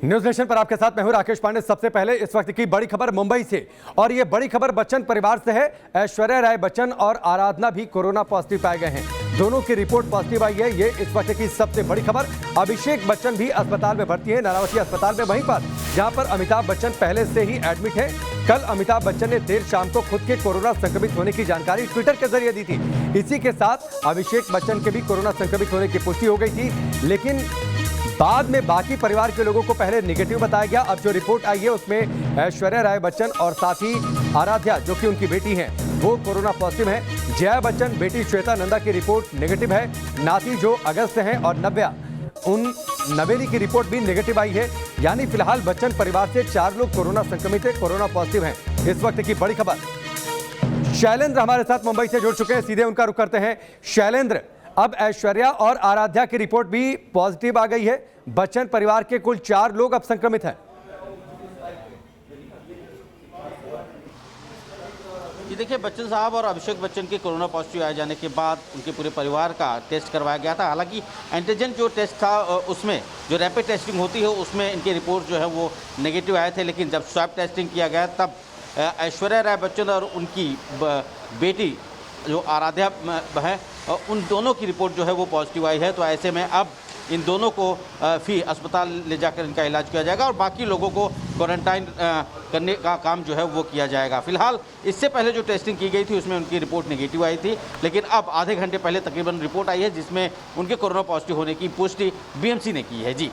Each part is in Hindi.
न्यूज नेशन पर आपके साथ मैं हूं राकेश पांडे। सबसे पहले इस वक्त की बड़ी खबर मुंबई से, और ये बड़ी खबर बच्चन परिवार से है। ऐश्वर्या राय बच्चन और आराधना भी कोरोना पॉजिटिव पाए गए हैं। दोनों की रिपोर्ट पॉजिटिव आई है। ये इस वक्त की सबसे बड़ी खबर। अभिषेक बच्चन भी अस्पताल में भर्ती है, नानावती अस्पताल में, वहीं पर जहां पर अमिताभ बच्चन पहले से ही एडमिट है। कल अमिताभ बच्चन ने देर शाम को खुद के कोरोना संक्रमित होने की जानकारी ट्विटर के जरिए दी थी। इसी के साथ अभिषेक बच्चन के भी कोरोना संक्रमित होने की पुष्टि हो गई थी, लेकिन बाद में बाकी परिवार के लोगों को पहले नेगेटिव बताया गया। अब जो रिपोर्ट आई है उसमें ऐश्वर्या राय बच्चन और साथ ही आराध्या, जो कि उनकी बेटी हैं, वो कोरोना पॉजिटिव हैं। जया बच्चन बेटी श्वेता नंदा की रिपोर्ट नेगेटिव है। नाती जो अगस्त है और नव्या, उन नवेली की रिपोर्ट भी नेगेटिव आई है। यानी फिलहाल बच्चन परिवार से 4 लोग कोरोना संक्रमित है, कोरोना पॉजिटिव हैं। इस वक्त की बड़ी खबर। शैलेंद्र हमारे साथ मुंबई से जुड़ चुके हैं, सीधे उनका रुख करते हैं। शैलेंद्र, अब ऐश्वर्या और आराध्या की रिपोर्ट भी पॉजिटिव आ गई है। बच्चन परिवार के कुल 4 लोग अब संक्रमित हैं। ये देखिए, बच्चन साहब और अभिषेक बच्चन के कोरोना पॉजिटिव आए जाने के बाद उनके पूरे परिवार का टेस्ट करवाया गया था। हालांकि एंटीजन जो टेस्ट था उसमें जो रैपिड टेस्टिंग होती है उसमें इनकी रिपोर्ट जो है वो नेगेटिव आए थे, लेकिन जब स्वैब टेस्टिंग किया गया तब ऐश्वर्या राय बच्चन और उनकी बेटी जो आराध्या है, उन दोनों की रिपोर्ट जो है वो पॉजिटिव आई है। तो ऐसे में अब इन दोनों को फिर अस्पताल ले जाकर इनका इलाज किया जाएगा और बाकी लोगों को क्वारंटाइन करने का काम जो है वो किया जाएगा। फिलहाल इससे पहले जो टेस्टिंग की गई थी उसमें उनकी रिपोर्ट नेगेटिव आई थी, लेकिन अब आधे घंटे पहले तकरीबन रिपोर्ट आई है जिसमें उनके कोरोना पॉजिटिव होने की पुष्टि बीएमसी ने की है। जी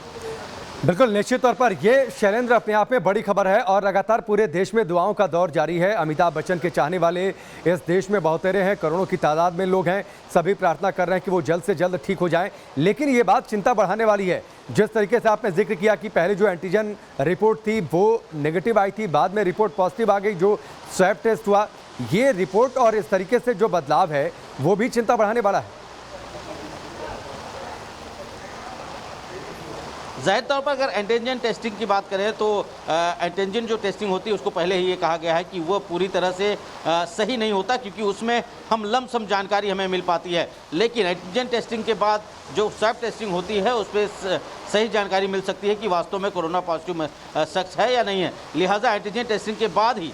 बिल्कुल, निश्चित तौर पर ये शैलेंद्र अपने आप में बड़ी खबर है और लगातार पूरे देश में दुआओं का दौर जारी है। अमिताभ बच्चन के चाहने वाले इस देश में बहुतेरे हैं, करोड़ों की तादाद में लोग हैं। सभी प्रार्थना कर रहे हैं कि वो जल्द से जल्द ठीक हो जाएं। लेकिन ये बात चिंता बढ़ाने वाली है। जिस तरीके से आपने जिक्र किया कि पहले जो एंटीजन रिपोर्ट थी वो नेगेटिव आई थी, बाद में रिपोर्ट पॉजिटिव आ गई, जो स्वैब टेस्ट हुआ, ये रिपोर्ट और इस तरीके से जो बदलाव है वो भी चिंता बढ़ाने वाला है। ज़ाहिर तौर पर अगर एंटीजन टेस्टिंग की बात करें तो एंटीजन जो टेस्टिंग होती है उसको पहले ही ये कहा गया है कि वो पूरी तरह से सही नहीं होता, क्योंकि उसमें हम लमसम जानकारी हमें मिल पाती है। लेकिन एंटीजन टेस्टिंग के बाद जो स्वैब टेस्टिंग होती है उस पर सही जानकारी मिल सकती है कि वास्तव में कोरोना पॉजिटिव शख्स है या नहीं है। लिहाजा एंटीजन टेस्टिंग के बाद ही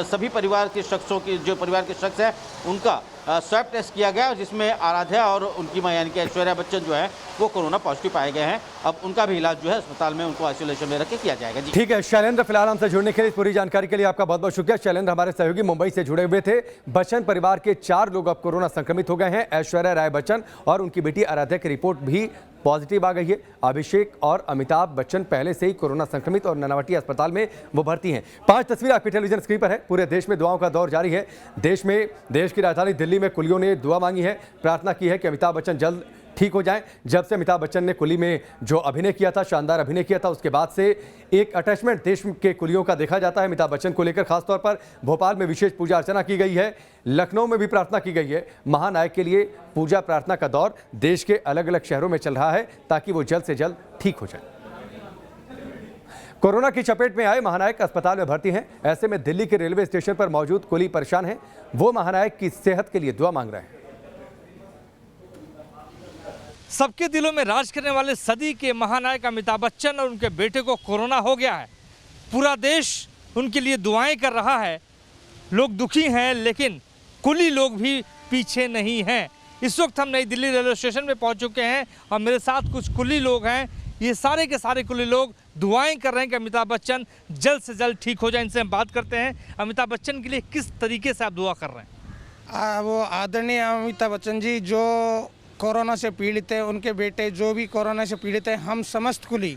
सभी परिवार के शख्सों की, जो परिवार के शख्स हैं, उनका स्वैब टेस्ट किया गया, जिसमें आराध्या और उनकी मां यानी कि ऐश्वर्या बच्चन जो है वो कोरोना पॉजिटिव पाए गए हैं। अब उनका भी इलाज जो है अस्पताल में उनको आइसोलेशन में रख के किया जाएगा। जी ठीक है शैलेंद्र, फिलहाल हमसे जुड़ने के लिए, पूरी जानकारी के लिए आपका बहुत बहुत शुक्रिया। शैलेंद्र हमारे सहयोगी मुंबई से जुड़े हुए थे। बच्चन परिवार के 4 लोग अब कोरोना संक्रमित हो गए हैं। ऐश्वर्या राय बच्चन और उनकी बेटी आराध्या की रिपोर्ट भी पॉजिटिव आ गई है। अभिषेक और अमिताभ बच्चन पहले से ही कोरोना संक्रमित और नानावती अस्पताल में वो भर्ती हैं। 5 तस्वीर आपकी टेलीविजन स्क्रीन पर है। पूरे देश में दुआओं का दौर जारी है। देश की राजधानी दिल्ली में कुलियों ने दुआ मांगी है, प्रार्थना की है कि अमिताभ बच्चन जल्द ठीक हो जाएं। जब से अमिताभ बच्चन ने कुली में जो अभिनय किया था, शानदार अभिनय किया था, उसके बाद से एक अटैचमेंट देश के कुलियों का देखा जाता है अमिताभ बच्चन को लेकर। खासतौर पर भोपाल में विशेष पूजा अर्चना की गई है, लखनऊ में भी प्रार्थना की गई है। महानायक के लिए पूजा प्रार्थना का दौर देश के अलग अलग शहरों में चल रहा है ताकि वो जल्द से जल्द ठीक हो जाए। कोरोना की चपेट में आए महानायक अस्पताल में भर्ती हैं। ऐसे में दिल्ली के रेलवे स्टेशन पर मौजूद कुली परेशान हैं। वो महानायक की सेहत के लिए दुआ मांग रहे हैं। सबके दिलों में राज करने वाले सदी के महानायक अमिताभ बच्चन और उनके बेटे को कोरोना हो गया है। पूरा देश उनके लिए दुआएं कर रहा है। लोग दुखी हैं, लेकिन कुली लोग भी पीछे नहीं हैं। इस वक्त हम नई दिल्ली रेलवे स्टेशन में पहुंच चुके हैं और मेरे साथ कुछ कुली लोग हैं। ये सारे के सारे कुली लोग दुआएं कर रहे हैं कि अमिताभ बच्चन जल्द से जल्द ठीक हो जाए। इनसे हम बात करते हैं। अमिताभ बच्चन के लिए किस तरीके से आप दुआ कर रहे हैं? वो आदरणीय अमिताभ बच्चन जी जो कोरोना से पीड़ित है, उनके बेटे जो भी कोरोना से पीड़ित है, हम समस्त कुली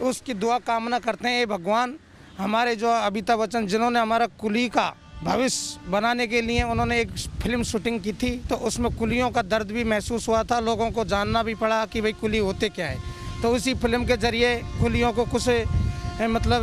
उसकी दुआ कामना करते हैं। ये भगवान हमारे जो अमिताभ बच्चन जिन्होंने हमारा कुली का भविष्य बनाने के लिए उन्होंने एक फिल्म शूटिंग की थी, तो उसमें कुलियों का दर्द भी महसूस हुआ था। लोगों को जानना भी पड़ा कि भाई कुली होते क्या है। तो उसी फिल्म के जरिए कुलियों को कुछ मतलब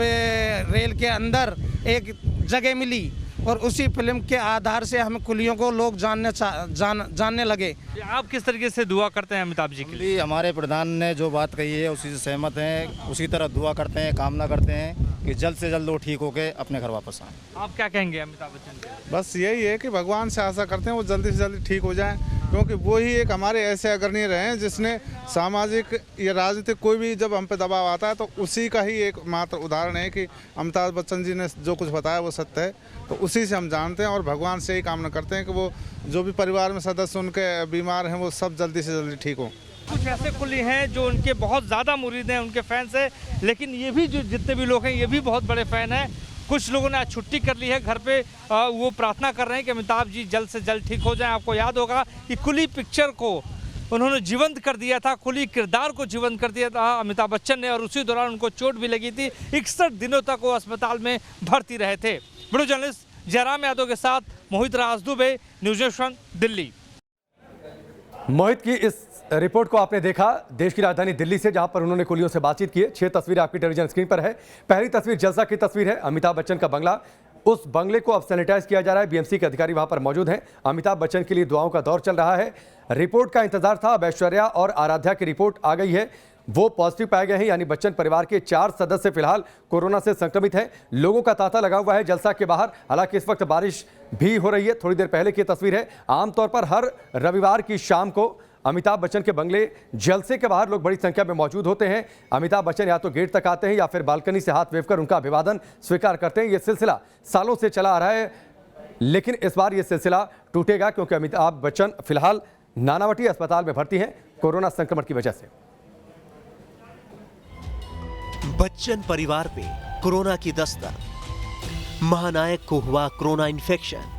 रेल के अंदर एक जगह मिली और उसी फिल्म के आधार से हम कुलियों को लोग जानने लगे। आप किस तरीके से दुआ करते हैं अमिताभ जी के लिए? हमारे प्रधान ने जो बात कही है उसी से सहमत हैं, उसी तरह दुआ करते हैं, कामना करते हैं कि जल्द से जल्द वो ठीक होकर अपने घर वापस आएँ। आप क्या कहेंगे अमिताभ बच्चन के? बस यही है कि भगवान से आशा करते हैं वो जल्दी से जल्दी ठीक हो जाएं। क्योंकि वो ही एक हमारे ऐसे अग्रणी रहे हैं जिसने सामाजिक या राजनीतिक कोई भी जब हम पे दबाव आता है तो उसी का ही एक मात्र उदाहरण है कि अमिताभ बच्चन जी ने जो कुछ बताया वो सत्य है। तो उसी से हम जानते हैं और भगवान से ही कामना करते हैं कि वो जो भी परिवार में सदस्य उनके बीमार हैं वो सब जल्दी से जल्दी ठीक हों। कुछ ऐसे कुली हैं जो उनके बहुत ज़्यादा मुरीद हैं, उनके फैंस हैं, लेकिन ये भी जो जितने भी लोग हैं ये भी बहुत बड़े फ़ैन हैं। कुछ लोगों ने आज छुट्टी कर ली है घर पे, वो प्रार्थना कर रहे हैं कि अमिताभ जी जल्द से जल्द ठीक हो जाएं। आपको याद होगा कि कुली पिक्चर को उन्होंने जीवंत कर दिया था, कुली किरदार को जीवंत कर दिया था अमिताभ बच्चन ने, और उसी दौरान उनको चोट भी लगी थी। 61 दिनों तक वो अस्पताल में भर्ती रहे थे। वीडियो जर्नलिस्ट जयराम यादव के साथ मोहित राज दुबे, न्यूज़ नेशन, दिल्ली। मोहित की इस रिपोर्ट को आपने देखा देश की राजधानी दिल्ली से, जहां पर उन्होंने कुलियों से बातचीत की है। 6 तस्वीरें आपकी टेलीविजन स्क्रीन पर है। पहली तस्वीर जलसा की तस्वीर है, अमिताभ बच्चन का बंगला। उस बंगले को अब सैनिटाइज किया जा रहा है। बीएमसी के अधिकारी वहां पर मौजूद हैं। अमिताभ बच्चन के लिए दुआओं का दौर चल रहा है। रिपोर्ट का इंतजार था, अब ऐश्वर्या और आराध्या की रिपोर्ट आ गई है, वो पॉजिटिव पाए गए हैं। यानी बच्चन परिवार के 4 सदस्य फिलहाल कोरोना से संक्रमित हैं। लोगों का तांता लगा हुआ है जलसा के बाहर। हालांकि इस वक्त बारिश भी हो रही है। थोड़ी देर पहले की तस्वीर है। आमतौर पर हर रविवार की शाम को अमिताभ बच्चन के बंगले जलसे के बाहर लोग बड़ी संख्या में मौजूद होते हैं। अमिताभ बच्चन या तो गेट तक आते हैं या फिर बालकनी से हाथ वेव कर उनका अभिवादन स्वीकार करते हैं। यह सिलसिला सालों से चला आ रहा है, लेकिन इस बार यह सिलसिला टूटेगा क्योंकि अमिताभ बच्चन फिलहाल नानावटी अस्पताल में भर्ती हैं कोरोना संक्रमण की वजह से। बच्चन परिवार पे कोरोना की दस्तक, महानायक को हुआ कोरोना इन्फेक्शन।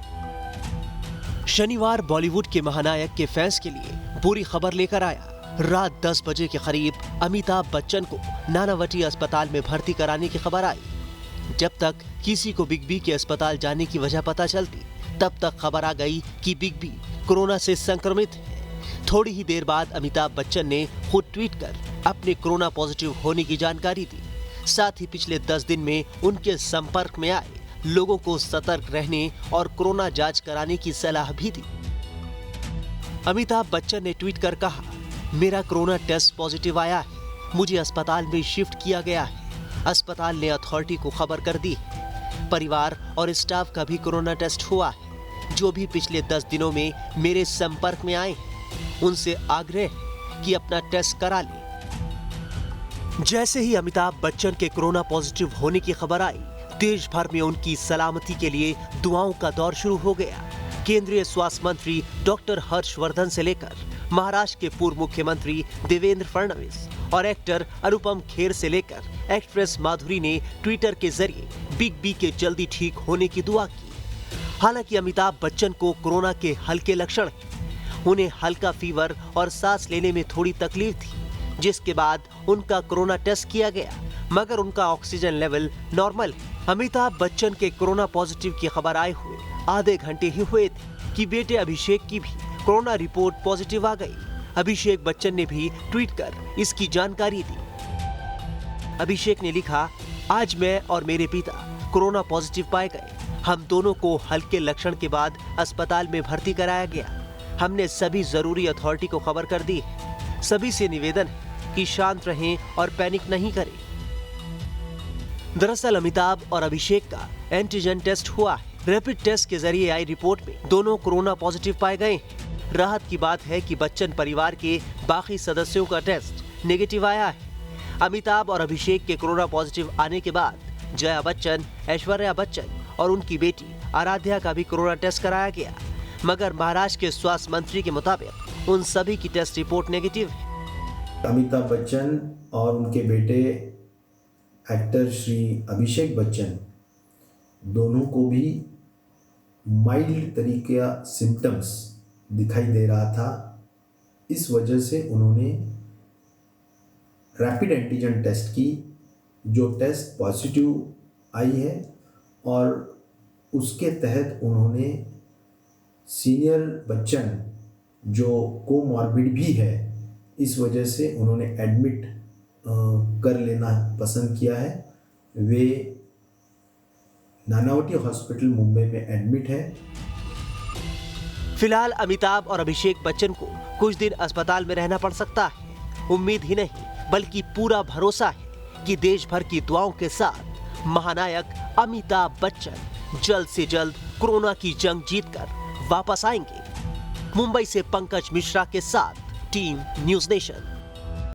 शनिवार बॉलीवुड के महानायक के फैंस के लिए बुरी खबर लेकर आया। रात 10 बजे के करीब अमिताभ बच्चन को नानावटी अस्पताल में भर्ती कराने की खबर आई। जब तक किसी को बिग बी के अस्पताल जाने की वजह पता चलती, तब तक खबर आ गई कि बिग बी कोरोना से संक्रमित है। थोड़ी ही देर बाद अमिताभ बच्चन ने खुद ट्वीट कर अपने कोरोना पॉजिटिव होने की जानकारी दी। साथ ही पिछले 10 दिन में उनके संपर्क में आए लोगों को सतर्क रहने और कोरोना जांच कराने की सलाह भी दी। अमिताभ बच्चन ने ट्वीट कर कहा, मेरा कोरोना टेस्ट पॉजिटिव आया है, मुझे अस्पताल में शिफ्ट किया गया है। अस्पताल ने अथॉरिटी को खबर कर दी। परिवार और स्टाफ का भी कोरोना टेस्ट हुआ है। जो भी पिछले 10 दिनों में मेरे संपर्क में आए हैं, उनसे आग्रह है कि अपना टेस्ट करा लें। जैसे ही अमिताभ बच्चन के कोरोना पॉजिटिव होने की खबर आई, देश भर में उनकी सलामती के लिए दुआओं का दौर शुरू हो गया। केंद्रीय स्वास्थ्य मंत्री डॉक्टर हर्षवर्धन से लेकर महाराष्ट्र के पूर्व मुख्यमंत्री देवेंद्र फडणवीस और एक्टर अनुपम खेर से लेकर एक्ट्रेस माधुरी ने ट्विटर के जरिए बिग बी के जल्दी ठीक होने की दुआ की। हालांकि अमिताभ बच्चन को कोरोना के हल्के लक्षण हैं। उन्हें हल्का फीवर और सांस लेने में थोड़ी तकलीफ थी, जिसके बाद उनका कोरोना टेस्ट किया गया, मगर उनका ऑक्सीजन लेवल नॉर्मल है। अमिताभ बच्चन के कोरोना पॉजिटिव की खबर आए हुए आधे घंटे ही हुए थे कि बेटे अभिषेक की भी कोरोना रिपोर्ट पॉजिटिव आ गई। अभिषेक बच्चन ने भी ट्वीट कर इसकी जानकारी दी। अभिषेक ने लिखा, आज मैं और मेरे पिता कोरोना पॉजिटिव पाए गए। हम दोनों को हल्के लक्षण के बाद अस्पताल में भर्ती कराया गया। हमने सभी जरूरी अथॉरिटी को खबर कर दी है। सभी से निवेदन है कि शांत रहें और पैनिक नहीं करें। दरअसल अमिताभ और अभिषेक का एंटीजन टेस्ट हुआ है। रैपिड टेस्ट के जरिए आई रिपोर्ट में दोनों कोरोना पॉजिटिव पाए गए हैं। राहत की बात है कि बच्चन परिवार के बाकी सदस्यों का टेस्ट नेगेटिव आया है। अमिताभ और अभिषेक के कोरोना पॉजिटिव आने के बाद जया बच्चन, ऐश्वर्या बच्चन और उनकी बेटी आराध्या का भी कोरोना टेस्ट कराया गया, मगर महाराष्ट्र के स्वास्थ्य मंत्री के मुताबिक उन सभी की टेस्ट रिपोर्ट नेगेटिव है। अमिताभ बच्चन और उनके बेटे एक्टर श्री अभिषेक बच्चन दोनों को भी माइल्ड तरीके का सिम्टम्स दिखाई दे रहा था। इस वजह से उन्होंने रैपिड एंटीजन टेस्ट की, जो टेस्ट पॉजिटिव आई है, और उसके तहत उन्होंने सीनियर बच्चन जो कोमॉर्बिड भी है, इस वजह से उन्होंने एडमिट कर लेना पसंद किया है। वे नानावटी हॉस्पिटल मुंबई में एडमिट है। फिलहाल अमिताभ और अभिषेक बच्चन को कुछ दिन अस्पताल में रहना पड़ सकता है। उम्मीद ही नहीं बल्कि पूरा भरोसा है कि देश भर की दुआओं के साथ महानायक अमिताभ बच्चन जल्द से जल्द कोरोना की जंग जीतकर वापस आएंगे। मुंबई से पंकज मिश्रा के साथ टीम न्यूज नेशन।